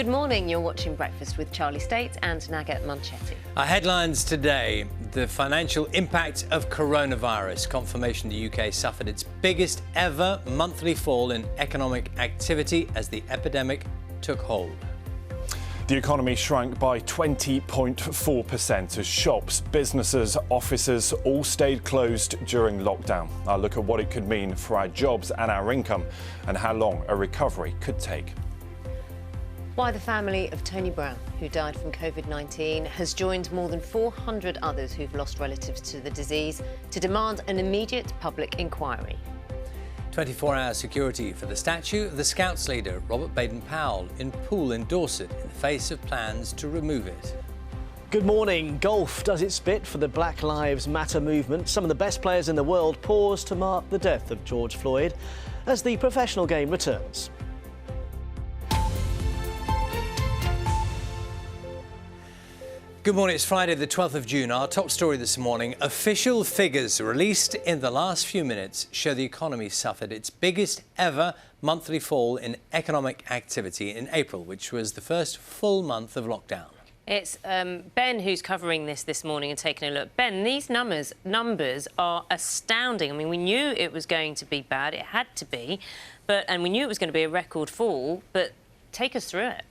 Good morning. You're watching Breakfast with Charlie State and Nagat Munchetti. Our headlines today: the financial impact of coronavirus. Confirmation the UK suffered its biggest ever monthly fall in economic activity as the epidemic took hold. The economy shrank by 20.4% as shops, businesses, offices all stayed closed during lockdown. I'll look at what it could mean for our jobs and our income and how long a recovery could take. Why the family of Tony Brown, who died from Covid-19, has joined more than 400 others who've lost relatives to the disease to demand an immediate public inquiry. 24-hour security for the statue of the Scouts leader, Robert Baden-Powell, in Poole in Dorset, in the face of plans to remove it. Good morning. Golf does its bit for the Black Lives Matter movement. Some of the best players in the world pause to mark the death of George Floyd as the professional game returns. Good morning, it's Friday the 12th of June. Our top story this morning: official figures released in the last few minutes show the economy suffered its biggest ever monthly fall in economic activity in April, which was the first full month of lockdown. It's Ben who's covering this morning and taking a look. Ben, these numbers are astounding. I mean, we knew it was going to be bad, it had to be, and we knew it was going to be a record fall, but take us through it.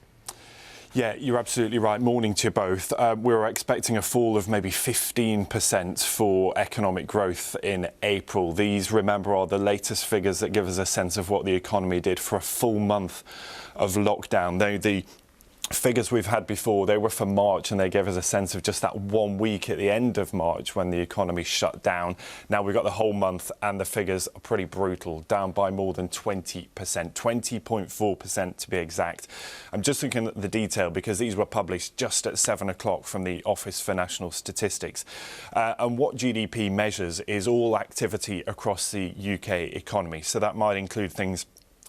Yeah, you're absolutely right. Morning to you both. We were expecting a fall of maybe 15% for economic growth in April. These, remember, are the latest figures that give us a sense of what the economy did for a full month of lockdown. The figures we've had before, they were for March, and they gave us a sense of just that 1 week at the end of March when the economy shut down. Now we've got the whole month, and the figures are pretty brutal, down by more than 20%, 20.4% to be exact. I'm just looking at the detail because these were published just at 7 o'clock from the Office for National Statistics. And what GDP measures is all activity across the UK economy. So that might include things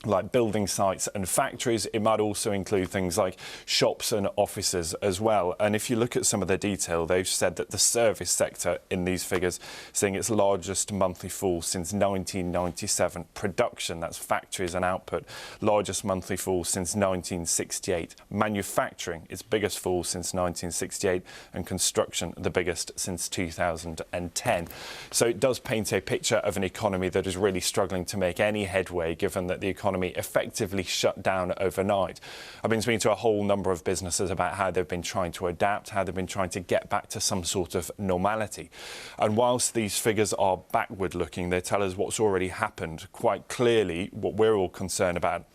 like building sites and factories. It might also include things like shops and offices as well. And if you look at some of the detail, they've said that the service sector in these figures seeing its largest monthly fall since 1997. Production, that's factories and output, largest monthly fall since 1968. Manufacturing, its biggest fall since 1968, and construction, the biggest since 2010. So it does paint a picture of an economy that is really struggling to make any headway, given that the economy effectively shut down overnight. I've been speaking to a whole number of businesses about how they've been trying to adapt, how they've been trying to get back to some sort of normality. And whilst these figures are backward looking, they tell us what's already happened. Quite clearly, what we're all concerned about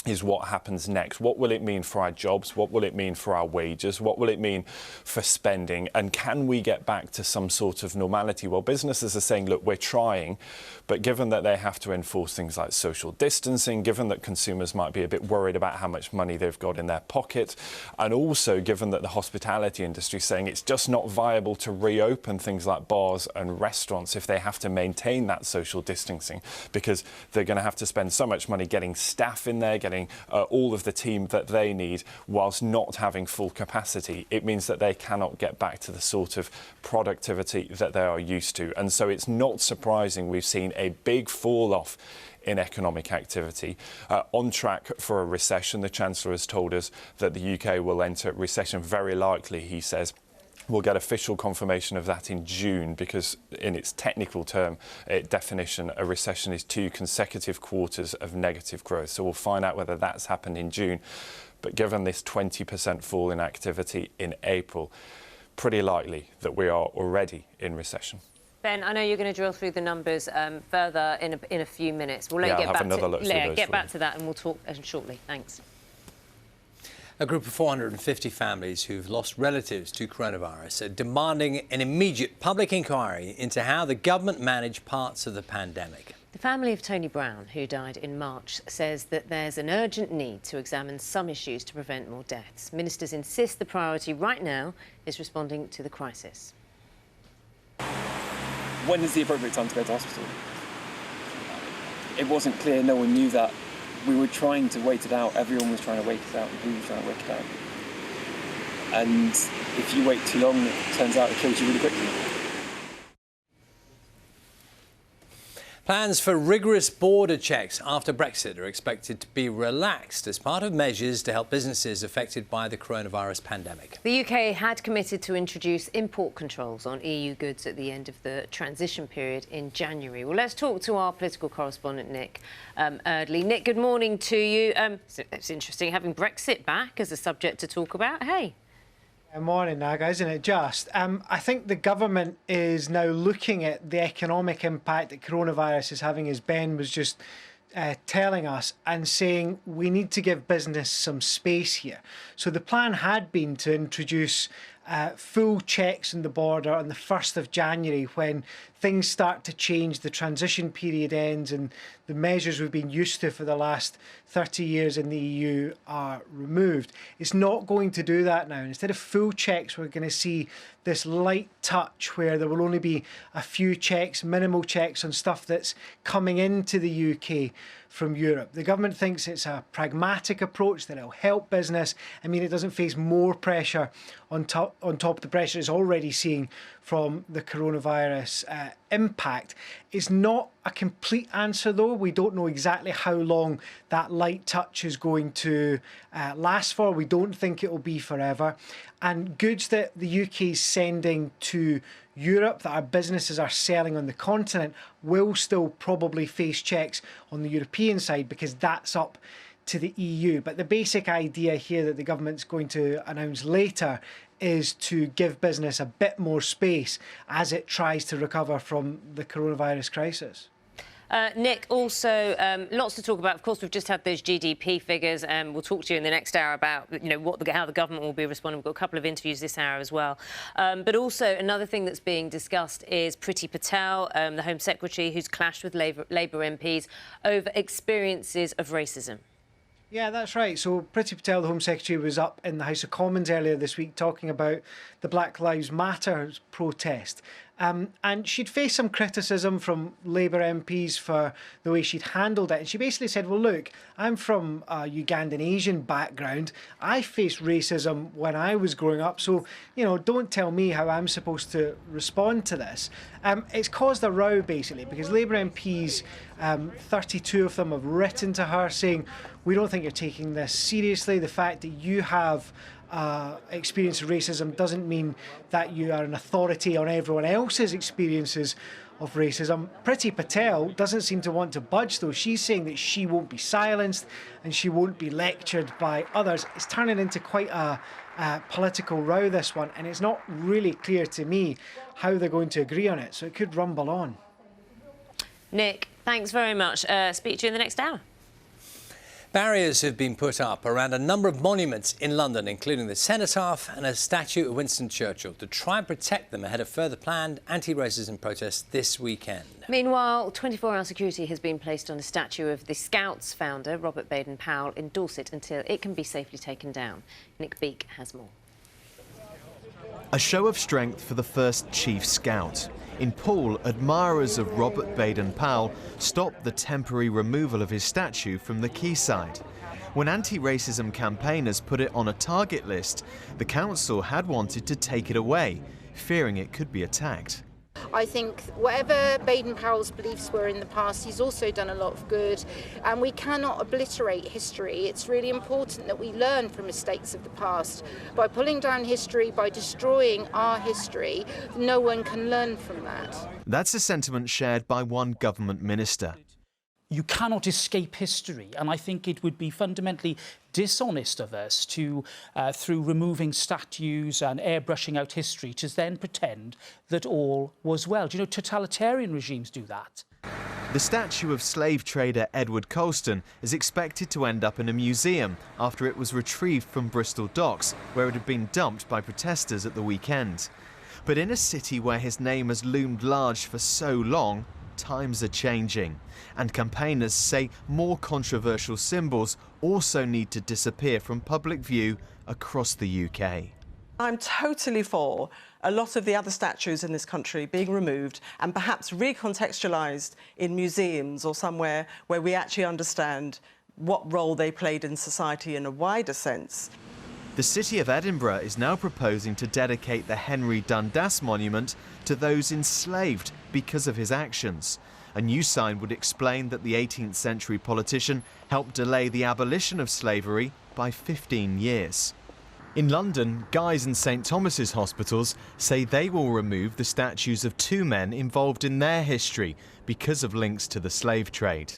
is what happens next. What will it mean for our jobs? What will it mean for our wages? What will it mean for spending? And can we get back to some sort of normality? Well, businesses are saying, look, we're trying, but given that they have to enforce things like social distancing, given that consumers might be a bit worried about how much money they've got in their pocket, and also given that the hospitality industry is saying it's just not viable to reopen things like bars and restaurants if they have to maintain that social distancing, because they're going to have to spend so much money getting staff in there, getting all of the team that they need whilst not having full capacity. It means that they cannot get back to the sort of productivity that they are used to. And so it's not surprising we've seen a big fall off in economic activity. On track for a recession. The Chancellor has told us that the UK will enter recession very likely, he says. We'll get official confirmation of that in June because in its technical definition, a recession is 2 consecutive quarters of negative growth. So we'll find out whether that's happened in June. But given this 20% fall in activity in April, pretty likely that we are already in recession. Ben, I know you're going to drill through the numbers further in a few minutes. We'll let you get back to that and we'll talk shortly. Thanks. A group of 450 families who've lost relatives to coronavirus are demanding an immediate public inquiry into how the government managed parts of the pandemic. The family of Tony Brown, who died in March, says that there's an urgent need to examine some issues to prevent more deaths. Ministers insist the priority right now is responding to the crisis. When is the appropriate time to go to hospital? It wasn't clear, no one knew that. We were trying to wait it out, everyone was trying to wait it out, and we were trying to wait it out. And if you wait too long, it turns out it kills you really quickly. Plans for rigorous border checks after Brexit are expected to be relaxed as part of measures to help businesses affected by the coronavirus pandemic. The UK had committed to introduce import controls on EU goods at the end of the transition period in January. Well, let's talk to our political correspondent, Nick Eardley. Nick, good morning to you. It's interesting having Brexit back as a subject to talk about. Hey. Good morning, Naga, isn't it just? I think the government is now looking at the economic impact that coronavirus is having, as Ben was just telling us, and saying we need to give business some space here. So the plan had been to introduce full checks on the border on the 1st of January when things start to change, the transition period ends and the measures we've been used to for the last 30 years in the EU are removed. It's not going to do that now. Instead of full checks, we're going to see this light touch where there will only be a few checks, minimal checks on stuff that's coming into the UK from Europe. The government thinks it's a pragmatic approach that will help business. I mean, it doesn't face more pressure on top of the pressure it's already seeing from the coronavirus impact. It's not a complete answer, though. We don't know exactly how long that light touch is going to last for. We don't think it will be forever. And goods that the UK is sending to Europe that our businesses are selling on the continent will still probably face checks on the European side because that's up to the EU. But the basic idea here that the government's going to announce later is to give business a bit more space as it tries to recover from the coronavirus crisis. Nick, also lots to talk about. Of course, we've just had those GDP figures, and we'll talk to you in the next hour about how the government will be responding. We've got a couple of interviews this hour as well. But also another thing that's being discussed is Priti Patel, the Home Secretary, who's clashed with Labour MPs over experiences of racism. Yeah, that's right. So Priti Patel, the Home Secretary, was up in the House of Commons earlier this week talking about the Black Lives Matter protest. And she'd faced some criticism from Labour MPs for the way she'd handled it. And she basically said, well, look, I'm from a Ugandan Asian background. I faced racism when I was growing up. So, don't tell me how I'm supposed to respond to this. It's caused a row, basically, because Labour MPs, 32 of them, have written to her saying, we don't think you're taking this seriously. The fact that you have experience of racism doesn't mean that you are an authority on everyone else's experiences of racism. Priti Patel doesn't seem to want to budge, though. She's saying that she won't be silenced and she won't be lectured by others. It's turning into quite a political row, this one, and it's not really clear to me how they're going to agree on it, so it could rumble on. Nick, thanks very much. Speak to you in the next hour. Barriers have been put up around a number of monuments in London, including the cenotaph and a statue of Winston Churchill, to try and protect them ahead of further planned anti-racism protests this weekend. Meanwhile, 24-hour security has been placed on a statue of the Scouts founder, Robert Baden-Powell, in Dorset until it can be safely taken down. Nick Beake has more. A show of strength for the first Chief Scout. In Poole, admirers of Robert Baden-Powell stopped the temporary removal of his statue from the quayside. When anti-racism campaigners put it on a target list, the council had wanted to take it away, fearing it could be attacked. I think whatever Baden-Powell's beliefs were in the past, he's also done a lot of good, and we cannot obliterate history. It's really important that we learn from mistakes of the past. By pulling down history, by destroying our history, no one can learn from that. That's a sentiment shared by one government minister. You cannot escape history, and I think it would be fundamentally dishonest of us to, through removing statues and airbrushing out history, to then pretend that all was well. Do you know, totalitarian regimes do that. The statue of slave trader Edward Colston is expected to end up in a museum after it was retrieved from Bristol docks, where it had been dumped by protesters at the weekend. But in a city where his name has loomed large for so long, times are changing, and campaigners say more controversial symbols also need to disappear from public view across the UK. I'm totally for a lot of the other statues in this country being removed and perhaps recontextualised in museums or somewhere where we actually understand what role they played in society in a wider sense. The city of Edinburgh is now proposing to dedicate the Henry Dundas Monument to those enslaved because of his actions. A new sign would explain that the 18th century politician helped delay the abolition of slavery by 15 years. In London, Guy's and St Thomas's hospitals say they will remove the statues of two men involved in their history because of links to the slave trade.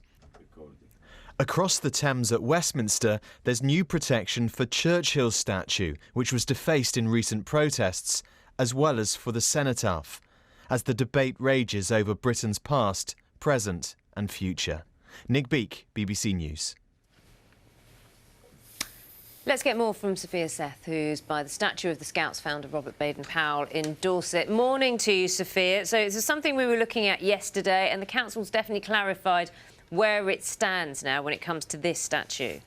Across the Thames at Westminster, there's new protection for Churchill's statue, which was defaced in recent protests, as well as for the cenotaph, as the debate rages over Britain's past, present and future. Nick Beak, BBC News. Let's get more from Sophia Seth, who's by the statue of the Scouts founder Robert Baden-Powell in Dorset. Morning to you, Sophia. So this is something we were looking at yesterday, and the council's definitely clarified where it stands now when it comes to this statue.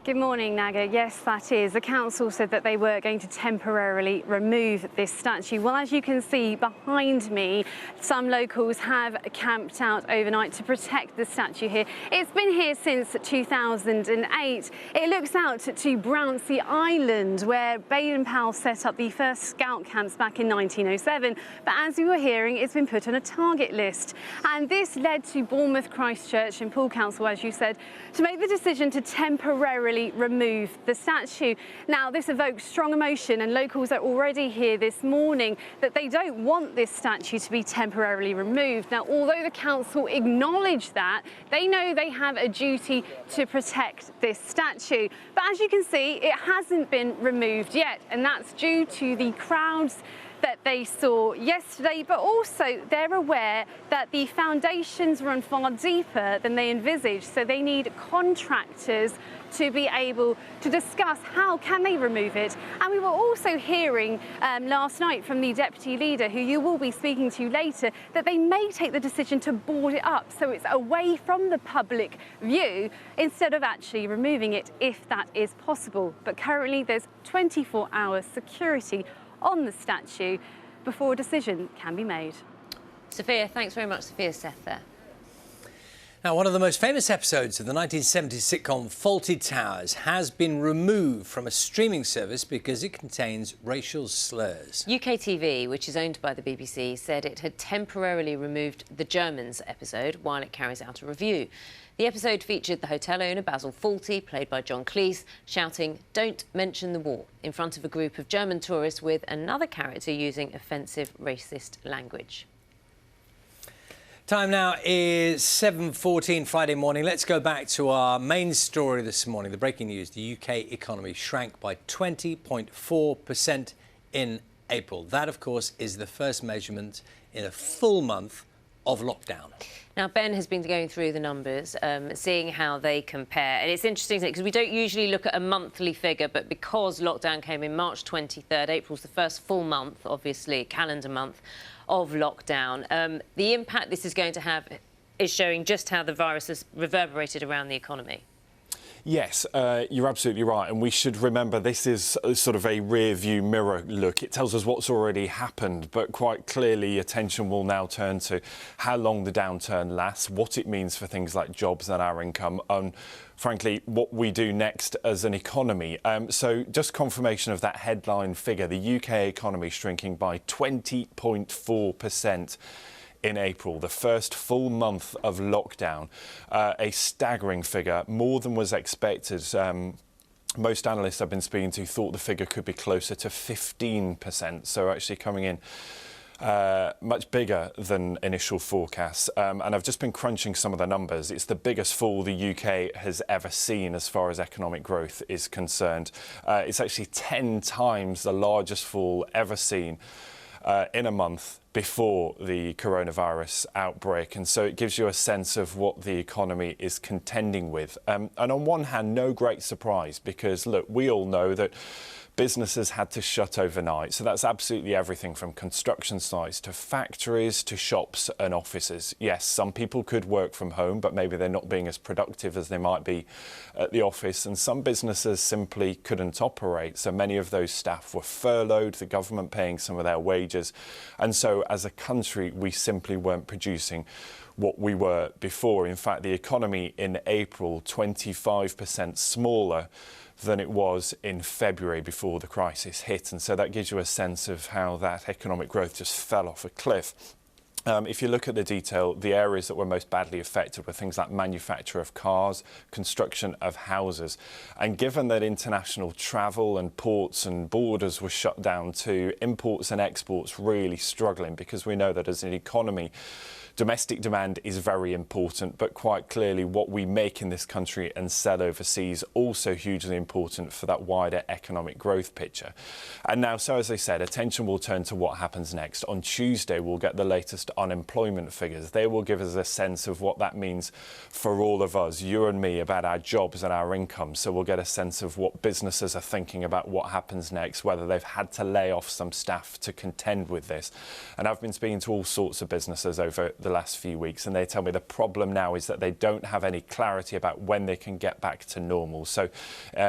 Good morning, Naga. Yes, that is. The council said that they were going to temporarily remove this statue. Well, as you can see behind me, some locals have camped out overnight to protect the statue here. It's been here since 2008. It looks out to Brownsea Island, where Baden-Powell set up the first scout camps back in 1907. But as we were hearing, it's been put on a target list. And this led to Bournemouth, Christchurch and Poole Council, as you said, to make the decision to temporarily remove the statue. Now, this evokes strong emotion, and locals are already here this morning that they don't want this statue to be temporarily removed. Now, although the council acknowledge that, they know they have a duty to protect this statue. But as you can see, it hasn't been removed yet, and that's due to the crowds that they saw yesterday, but also they're aware that the foundations run far deeper than they envisaged, so they need contractors to be able to discuss how can they remove it. And we were also hearing last night from the deputy leader, who you will be speaking to later, that they may take the decision to board it up so it's away from the public view instead of actually removing it, if that is possible. But currently there's 24-hour security on the statue before a decision can be made. Sophia, thanks very much, Sophia Seth there. Now, one of the most famous episodes of the 1970s sitcom Fawlty Towers has been removed from a streaming service because it contains racial slurs. UK TV, which is owned by the BBC, said it had temporarily removed the Germans episode while it carries out a review. The episode featured the hotel owner, Basil Fawlty, played by John Cleese, shouting, "Don't mention the war," in front of a group of German tourists, with another character using offensive racist language. Time now is 7:14 Friday morning. Let's go back to our main story this morning. The breaking news: the UK economy shrank by 20.4% in April. That, of course, is the first measurement in a full month of lockdown. Now, Ben has been going through the numbers, seeing how they compare. And it's interesting because we don't usually look at a monthly figure, but because lockdown came in March 23rd, April's the first full month, obviously, calendar month, of lockdown. The impact this is going to have is showing just how the virus has reverberated around the economy. Yes, you're absolutely right. And we should remember this is sort of a rear-view mirror look. It tells us what's already happened, but quite clearly attention will now turn to how long the downturn lasts, what it means for things like jobs and our income, and frankly, what we do next as an economy. So just confirmation of that headline figure, the UK economy shrinking by 20.4%. in April, the first full month of lockdown, a staggering figure, more than was expected. Most analysts I've been speaking to thought the figure could be closer to 15%, so actually coming in much bigger than initial forecasts. And I've just been crunching some of the numbers. It's the biggest fall the UK has ever seen as far as economic growth is concerned. It's actually 10 times the largest fall ever seen in a month before the coronavirus outbreak. And so it gives you a sense of what the economy is contending with. And on one hand, no great surprise, because, look, we all know that businesses had to shut overnight. So that's absolutely everything from construction sites to factories to shops and offices. Yes, some people could work from home, but maybe they're not being as productive as they might be at the office. And some businesses simply couldn't operate. So many of those staff were furloughed, the government paying some of their wages. And so as a country, we simply weren't producing what we were before. In fact, the economy in April, 25% smaller than it was in February before the crisis hit. And so that gives you a sense of how that economic growth just fell off a cliff. If you look at the detail, the areas that were most badly affected were things like manufacture of cars, construction of houses. And given that international travel and ports and borders were shut down too, imports and exports really struggling, because we know that as an economy, domestic demand is very important, but quite clearly what we make in this country and sell overseas also hugely important for that wider economic growth picture. And now, so as I said, attention will turn to what happens next. On Tuesday, we'll get the latest unemployment figures. They will give us a sense of what that means for all of us, you and me, about our jobs and our income. So we'll get a sense of what businesses are thinking about what happens next, whether they've had to lay off some staff to contend with this. And I've been speaking to all sorts of businesses over the last few weeks, and they tell me the problem now is that they don't have any clarity about when they can get back to normal. So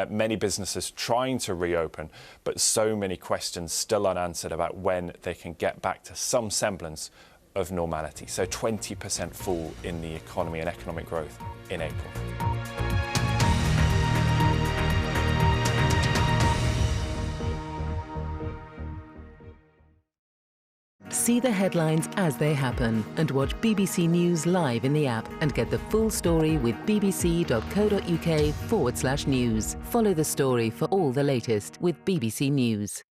many businesses trying to reopen, but so many questions still unanswered about when they can get back to some semblance of normality. So 20% fall in the economy and economic growth in April. See the headlines as they happen and watch BBC News live in the app and get the full story with bbc.co.uk/news. Follow the story for all the latest with BBC News.